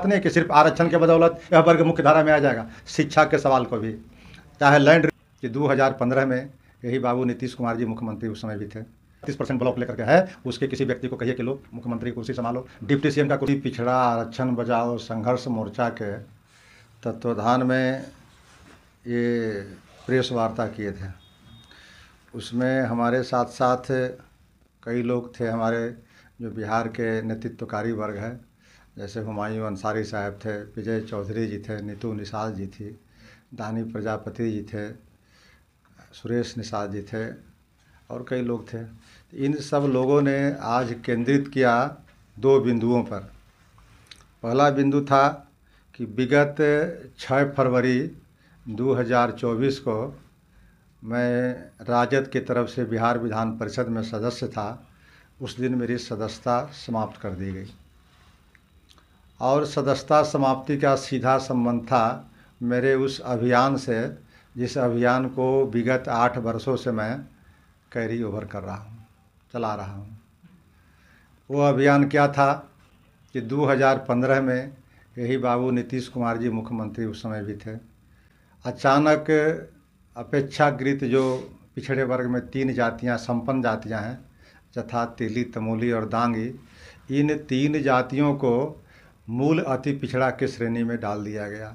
नहीं कि सिर्फ आरक्षण के बदौलत यह वर्ग मुख्य धारा में आ जाएगा। शिक्षा के सवाल को भी, चाहे लैंड कि 2015 में यही बाबू नीतीश कुमार जी मुख्यमंत्री उस समय भी थे। 30% ब्लॉक लेकर के है, उसके किसी व्यक्ति को कहिए कि लो मुख्यमंत्री की कुर्सी संभालो, डिप्टी सीएम का कुर्सी। पिछड़ा आरक्षण बचाओ संघर्ष मोर्चा के तत्वाधान में ये प्रेस वार्ता किए थे। उसमें हमारे साथ साथ कई लोग थे हमारे जो बिहार के नेतृत्वकारी वर्ग है, जैसे हुमायूं अंसारी साहब थे, विजय चौधरी जी थे, नीतू निषाद जी थी, दानी प्रजापति जी थे, सुरेश निषाद जी थे और कई लोग थे। इन सब लोगों ने आज केंद्रित किया 2 बिंदुओं पर। पहला बिंदु था कि विगत 6 फरवरी 2024 को मैं राजद की तरफ से बिहार विधान परिषद में सदस्य था। उस दिन मेरी सदस्यता समाप्त कर दी गई और सदस्यता समाप्ति का सीधा संबंध था मेरे उस अभियान से, जिस अभियान को विगत 8 वर्षों से मैं कैरी ओवर कर रहा हूँ, चला रहा हूँ। वो अभियान क्या था कि 2015 में यही बाबू नीतीश कुमार जी मुख्यमंत्री उस समय भी थे। अचानक अपेक्षाकृत जो पिछड़े वर्ग में 3 जातियाँ संपन्न जातियाँ हैं, तथा तेली, तमोली और दांगी, इन 3 जातियों को मूल अति पिछड़ा की श्रेणी में डाल दिया गया,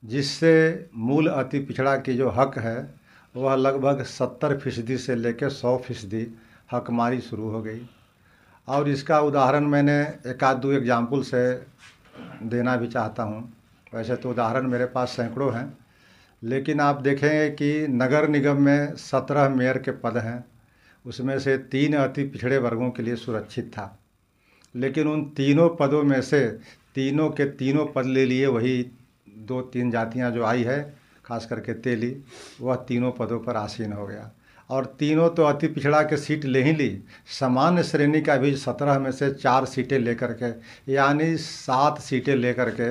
जिससे मूल अति पिछड़ा की जो हक है वह लगभग 70% से लेकर 100% हकमारी शुरू हो गई। और इसका उदाहरण मैंने एक आध 2 एग्जाम्पल से देना भी चाहता हूँ। वैसे तो उदाहरण मेरे पास सैकड़ों हैं, लेकिन आप देखेंगे कि नगर निगम में 17 मेयर के पद हैं, उसमें से 3 अति पिछड़े वर्गों के लिए सुरक्षित था। लेकिन उन तीनों पदों में से तीनों के तीनों पद ले लिए वही 2-3 जातियां जो आई है, खास करके तेली, वह तीनों पदों पर आसीन हो गया। और तीनों तो अति पिछड़ा के सीट ले ही ली, सामान्य श्रेणी का भी 17 में से 4 सीटें लेकर के, यानी 7 सीटें लेकर के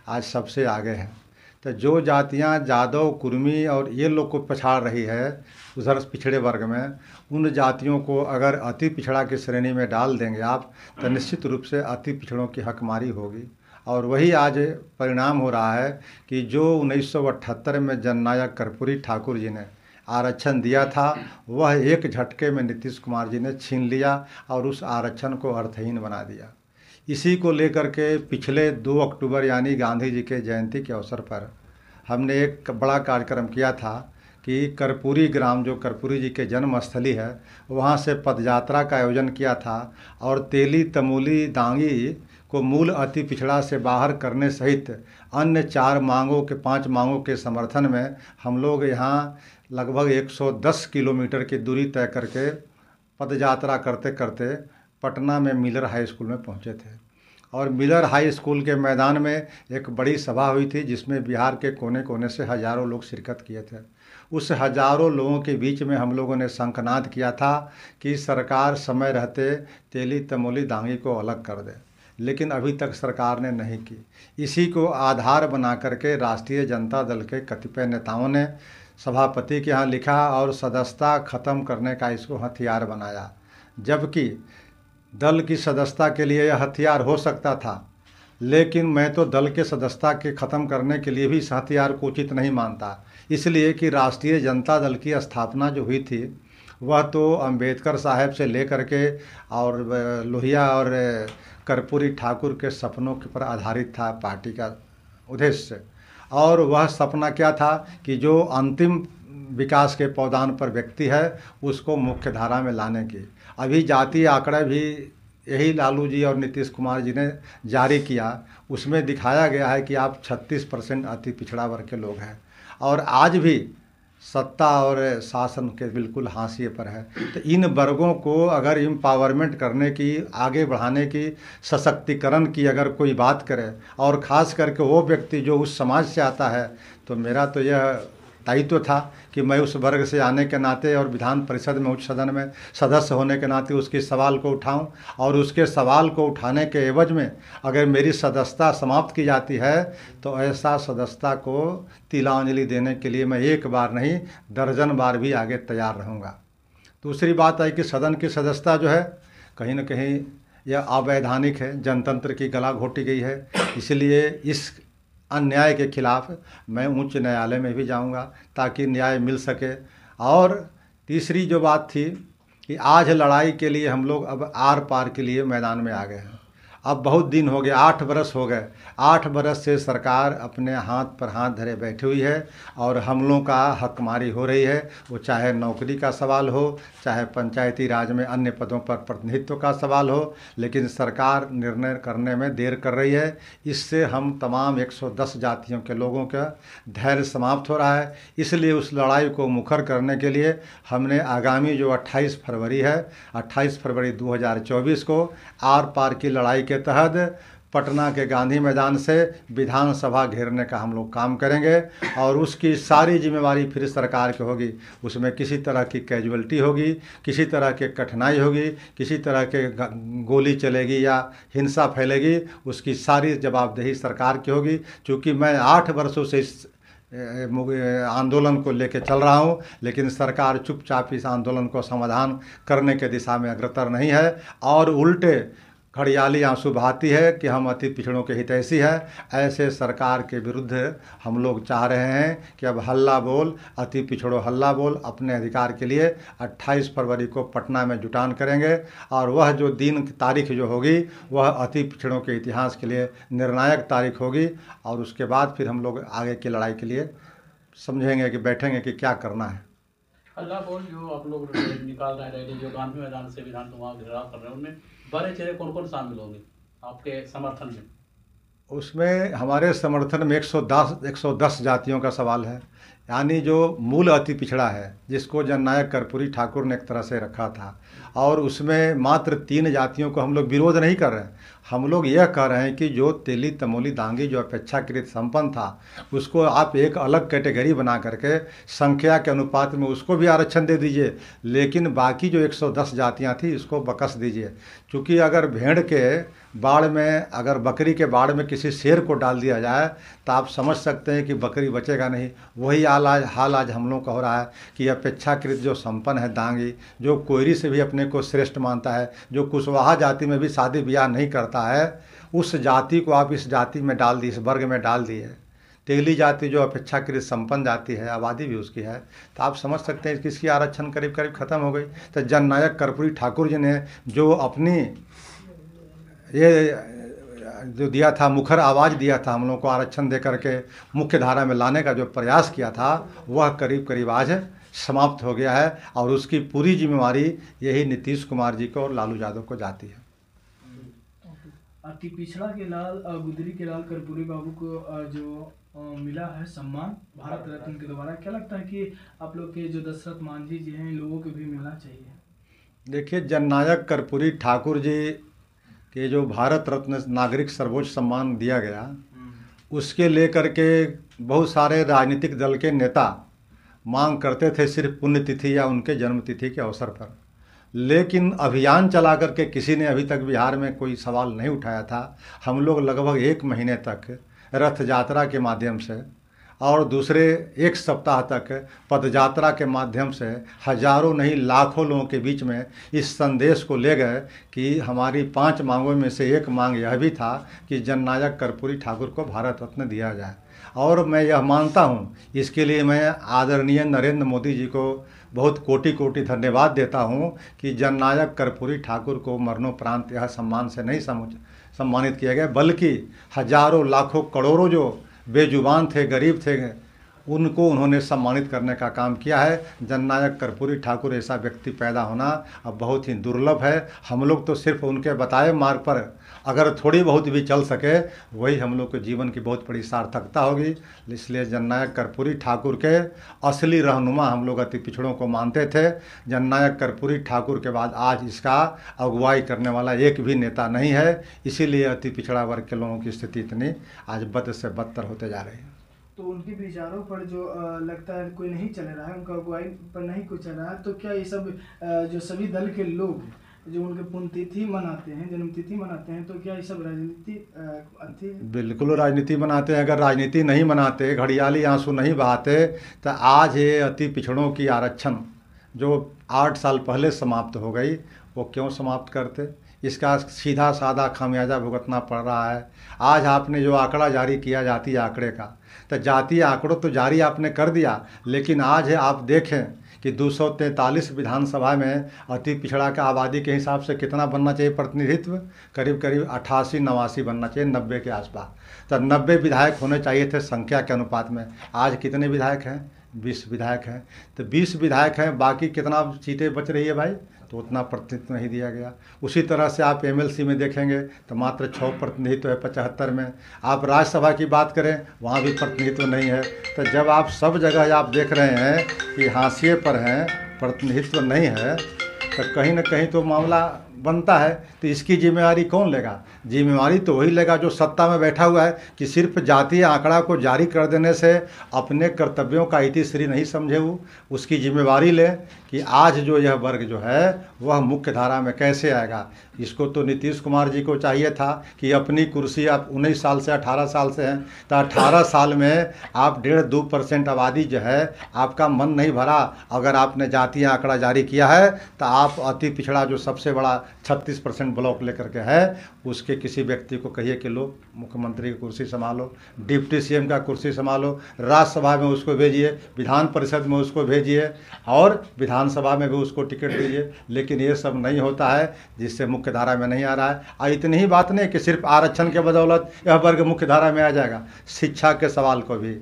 आज सबसे आगे हैं। तो जो जातियां जादव, कुर्मी और ये लोग को पछाड़ रही है उधर पिछड़े वर्ग में, उन जातियों को अगर अति पिछड़ा की श्रेणी में डाल देंगे आप, तो निश्चित रूप से अति पिछड़ों की हकमारी होगी। और वही आज परिणाम हो रहा है कि जो 1978 में जननायक कर्पूरी ठाकुर जी ने आरक्षण दिया था, वह एक झटके में नीतीश कुमार जी ने छीन लिया और उस आरक्षण को अर्थहीन बना दिया। इसी को लेकर के पिछले 2 अक्टूबर यानी गांधी जी के जयंती के अवसर पर हमने एक बड़ा कार्यक्रम किया था कि कर्पूरी ग्राम, जो कर्पूरी जी के जन्म स्थली है, वहाँ से पदयात्रा का आयोजन किया था और तेली, तमोली, दांगी को मूल अति पिछड़ा से बाहर करने सहित अन्य 5 मांगों के समर्थन में हम लोग यहाँ लगभग 110 किलोमीटर की दूरी तय करके पदयात्रा करते करते पटना में मिलर हाई स्कूल में पहुँचे थे। और मिलर हाई स्कूल के मैदान में एक बड़ी सभा हुई थी, जिसमें बिहार के कोने कोने से हज़ारों लोग शिरकत किए थे। उस हज़ारों लोगों के बीच में हम लोगों ने शंखनाद किया था कि सरकार समय रहते तेली, तमोली, दांगी को अलग कर दे, लेकिन अभी तक सरकार ने नहीं की। इसी को आधार बना करके राष्ट्रीय जनता दल के कतिपय नेताओं ने सभापति के यहाँ लिखा और सदस्यता ख़त्म करने का इसको हथियार बनाया, जबकि दल की सदस्यता के लिए यह हथियार हो सकता था। लेकिन मैं तो दल के सदस्यता के ख़त्म करने के लिए भी इस हथियार को उचित नहीं मानता, इसलिए कि राष्ट्रीय जनता दल की स्थापना जो हुई थी वह तो अंबेडकर साहब से लेकर के और लोहिया और कर्पूरी ठाकुर के सपनों के पर आधारित था पार्टी का उद्देश्य। और वह सपना क्या था कि जो अंतिम विकास के पौधान पर व्यक्ति है उसको मुख्य धारा में लाने की। अभी जातीय आंकड़ा भी यही लालू जी और नीतीश कुमार जी ने जारी किया, उसमें दिखाया गया है कि आप 36% अति पिछड़ा वर्ग के लोग हैं और आज भी सत्ता और शासन के बिल्कुल हाशिए पर है। तो इन वर्गों को अगर एम्पावरमेंट करने की, आगे बढ़ाने की, सशक्तिकरण की अगर कोई बात करे, और ख़ास करके वो व्यक्ति जो उस समाज से आता है, तो मेरा तो यह दायित्व था कि मैं उस वर्ग से आने के नाते और विधान परिषद में, उच्च सदन में सदस्य होने के नाते उसके सवाल को उठाऊं, और उसके सवाल को उठाने के एवज में अगर मेरी सदस्यता समाप्त की जाती है तो ऐसा सदस्यता को तिलांजलि देने के लिए मैं एक बार नहीं दर्जन बार भी आगे तैयार रहूँगा। दूसरी बात है कि सदन की सदस्यता जो है कहीं न कहीं यह अवैधानिक है, जनतंत्र की गला घोटी गई है। इसलिए इस अन्याय के खिलाफ मैं उच्च न्यायालय में भी जाऊंगा ताकि न्याय मिल सके। और तीसरी जो बात थी कि आज लड़ाई के लिए हम लोग अब आर पार के लिए मैदान में आ गए हैं। अब बहुत दिन हो गए, 8 बरस हो गए। 8 बरस से सरकार अपने हाथ पर हाथ धरे बैठी हुई है और हमलों का हकमारी हो रही है। वो चाहे नौकरी का सवाल हो, चाहे पंचायती राज में अन्य पदों पर प्रतिनिधित्व का सवाल हो, लेकिन सरकार निर्णय करने में देर कर रही है। इससे हम तमाम 110 जातियों के लोगों का धैर्य समाप्त हो रहा है। इसलिए उस लड़ाई को मुखर करने के लिए हमने आगामी जो 28 फरवरी है, 28 फरवरी 2024 को आर पार की लड़ाई के तहत पटना के गांधी मैदान से विधानसभा घेरने का हम लोग काम करेंगे। और उसकी सारी जिम्मेवारी फिर सरकार की होगी। उसमें किसी तरह की कैजुअल्टी होगी, किसी तरह के कठिनाई होगी, किसी तरह के गोली चलेगी या हिंसा फैलेगी, उसकी सारी जवाबदेही सरकार की होगी। क्योंकि मैं 8 वर्षों से इस आंदोलन को लेकर चल रहा हूं, लेकिन सरकार चुपचाप इस आंदोलन को समाधान करने के दिशा में अग्रसर नहीं है और उल्टे खड़ियाली आंसू बहाती है कि हम अति पिछड़ों के हितैषी हैं। ऐसे सरकार के विरुद्ध हम लोग चाह रहे हैं कि अब हल्ला बोल, अति पिछड़ो हल्ला बोल, अपने अधिकार के लिए 28 फरवरी को पटना में जुटान करेंगे। और वह जो दिन तारीख जो होगी वह अति पिछड़ों के इतिहास के लिए निर्णायक तारीख होगी। और उसके बाद फिर हम लोग आगे की लड़ाई के लिए समझेंगे कि बैठेंगे कि क्या करना है। हल्ला बोल जो आप लोग निकाल रहे हैं, जो गांधी मैदान से विधानसभा घेराव कर रहे हैं, उनमें बड़े चेहरे कौन कौन शामिल होंगे आपके समर्थन में? उसमें हमारे समर्थन में 110 जातियों का सवाल है। यानी जो मूल अति पिछड़ा है, जिसको जननायक कर्पूरी ठाकुर ने एक तरह से रखा था, और उसमें मात्र 3 जातियों को हम लोग विरोध नहीं कर रहे हैं। हम लोग यह कह रहे हैं कि जो तेली तमोली दांगी जो अपेक्षाकृत संपन्न था, उसको आप एक अलग कैटेगरी बना करके संख्या के अनुपात में उसको भी आरक्षण दे दीजिए, लेकिन बाकी जो 110 जातियां थी इसको बकस दीजिए। क्योंकि अगर भेड़ के बाड़ में, अगर बकरी के बाड़ में किसी शेर को डाल दिया जाए तो आप समझ सकते हैं कि बकरी बचेगा नहीं। वही हाल आज हम लोग का हो रहा है कि अपेक्षाकृत जो संपन्न है दांगी, जो कोयरी से भी अपने को श्रेष्ठ मानता है, जो कुशवाहा जाति में भी शादी ब्याह नहीं करता है, उस जाति को आप इस जाति में डाल दी, इस वर्ग में डाल दिए। तेली जाति जो अपेक्षाकृत संपन्न जाति है, आबादी भी उसकी है, तो आप समझ सकते हैं कि इसकी आरक्षण करीब करीब ख़त्म हो गई। तो जननायक कर्पूरी ठाकुर जी ने जो अपनी ये जो दिया था, मुखर आवाज़ दिया था हम लोग को आरक्षण दे करके मुख्य धारा में लाने का जो प्रयास किया था, वह करीब करीब आज समाप्त हो गया है। और उसकी पूरी जिम्मेवारी यही नीतीश कुमार जी को और लालू यादव को जाती है। अति पिछड़ा के लाल गुदरी के लाल कर्पूरी बाबू को जो मिला है सम्मान भारत रत्न के द्वारा, क्या लगता है कि आप लोग के जो दशरथ मांझी जी हैं, इन लोगों को भी मिलना चाहिए? देखिए, जननायक कर्पूरी ठाकुर जी कि जो भारत रत्न नागरिक सर्वोच्च सम्मान दिया गया, उसके लेकर के बहुत सारे राजनीतिक दल के नेता मांग करते थे सिर्फ पुण्यतिथि या उनके जन्मतिथि के अवसर पर। लेकिन अभियान चला करके किसी ने अभी तक बिहार में कोई सवाल नहीं उठाया था। हम लोग लगभग 1 महीने तक रथ यात्रा के माध्यम से और दूसरे 1 सप्ताह तक पदयात्रा के माध्यम से हजारों नहीं लाखों लोगों के बीच में इस संदेश को ले गए कि हमारी 5 मांगों में से एक मांग यह भी था कि जननायक कर्पूरी ठाकुर को भारत रत्न दिया जाए। और मैं यह मानता हूँ, इसके लिए मैं आदरणीय नरेंद्र मोदी जी को बहुत कोटि कोटि धन्यवाद देता हूँ कि जननायक कर्पूरी ठाकुर को मरणोपरांत यह सम्मान से नहीं सम्मानित किया गया, बल्कि हजारों लाखों करोड़ों जो बेजुबान थे, गरीब थे, उनको उन्होंने सम्मानित करने का काम किया है। जननायक कर्पूरी ठाकुर ऐसा व्यक्ति पैदा होना अब बहुत ही दुर्लभ है। हम लोग तो सिर्फ उनके बताए मार्ग पर अगर थोड़ी बहुत भी चल सके, वही हम लोग के जीवन की बहुत बड़ी सार्थकता होगी। इसलिए जननायक कर्पूरी ठाकुर के असली रहनुमा हम लोग अति पिछड़ों को मानते थे। जननायक कर्पूरी ठाकुर के बाद आज इसका अगुवाई करने वाला एक भी नेता नहीं है। इसीलिए अति पिछड़ा वर्ग के लोगों की स्थिति इतनी आज बद से बदतर होते जा रही है। तो उनके विचारों पर जो लगता है कोई नहीं चल रहा है, उनका अगुवाई पर नहीं कोई चल रहा है, तो क्या ये सब जो सभी दल के लोग जो उनके पुण्यतिथि मनाते हैं, जन्मतिथि मनाते हैं, तो क्या ये सब राजनीति? बिल्कुल राजनीति बनाते हैं। अगर राजनीति नहीं मनाते, घड़ियाली आंसू नहीं बहाते, तो आज ये अति पिछड़ों की आरक्षण जो 8 साल पहले समाप्त हो गई, वो क्यों समाप्त करते? इसका सीधा साधा खामियाजा भुगतना पड़ रहा है। आज आपने जो आंकड़ा जारी किया जातीय आंकड़े का, तो जातीय आंकड़ों तो जारी आपने कर दिया, लेकिन आज है आप देखें कि 243 विधानसभा में अति पिछड़ा का आबादी के हिसाब से कितना बनना चाहिए प्रतिनिधित्व, करीब करीब 88-89 बनना चाहिए, 90 के आसपास। तो 90 विधायक होने चाहिए थे संख्या के अनुपात में। आज कितने विधायक हैं? 20 विधायक हैं। तो 20 विधायक हैं, बाकी कितना सीटें बच रही है भाई? तो उतना प्रतिनिधित्व नहीं दिया गया। उसी तरह से आप एमएलसी में देखेंगे तो मात्र 6 प्रतिनिधित्व है 75 में। आप राज्यसभा की बात करें, वहाँ भी प्रतिनिधित्व नहीं है। तो जब आप सब जगह आप देख रहे हैं कि हाशिए पर हैं, प्रतिनिधित्व नहीं है, तो कहीं ना कहीं तो मामला बनता है। तो इसकी जिम्मेवारी कौन लेगा? जिम्मेवारी तो वही लेगा जो सत्ता में बैठा हुआ है, कि सिर्फ जातीय आंकड़ा को जारी कर देने से अपने कर्तव्यों का इतिश्री नहीं समझे वो, उसकी जिम्मेवारी ले कि आज जो यह वर्ग जो है वह मुख्य धारा में कैसे आएगा। इसको तो नीतीश कुमार जी को चाहिए था कि अपनी कुर्सी, आप 19 साल से 18 साल से हैं, तो 18 साल में आप 1.5-2% आबादी जो है, आपका मन नहीं भरा। अगर आपने जातीय आंकड़ा जारी किया है तो आप अति पिछड़ा जो सबसे बड़ा 36% ब्लॉक लेकर के है, उसके किसी व्यक्ति को कहिए कि लो मुख्यमंत्री की कुर्सी संभालो, डिप्टी सीएम का कुर्सी संभालो, राज्यसभा में उसको भेजिए, विधान परिषद में उसको भेजिए और विधानसभा में भी उसको टिकट दीजिए। लेकिन ये सब नहीं होता है, जिससे मुख्य धारा में नहीं आ रहा है। और इतनी ही बात नहीं कि सिर्फ आरक्षण के बदौलत यह वर्ग मुख्य धारा में आ जाएगा, शिक्षा के सवाल को भी,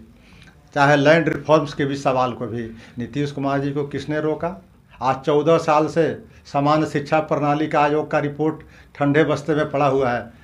चाहे लैंड रिफॉर्म्स के भी सवाल को भी नीतीश कुमार जी को किसने रोका? आज 14 साल से सामान्य शिक्षा प्रणाली का आयोग का रिपोर्ट ठंडे बस्ते में पड़ा हुआ है।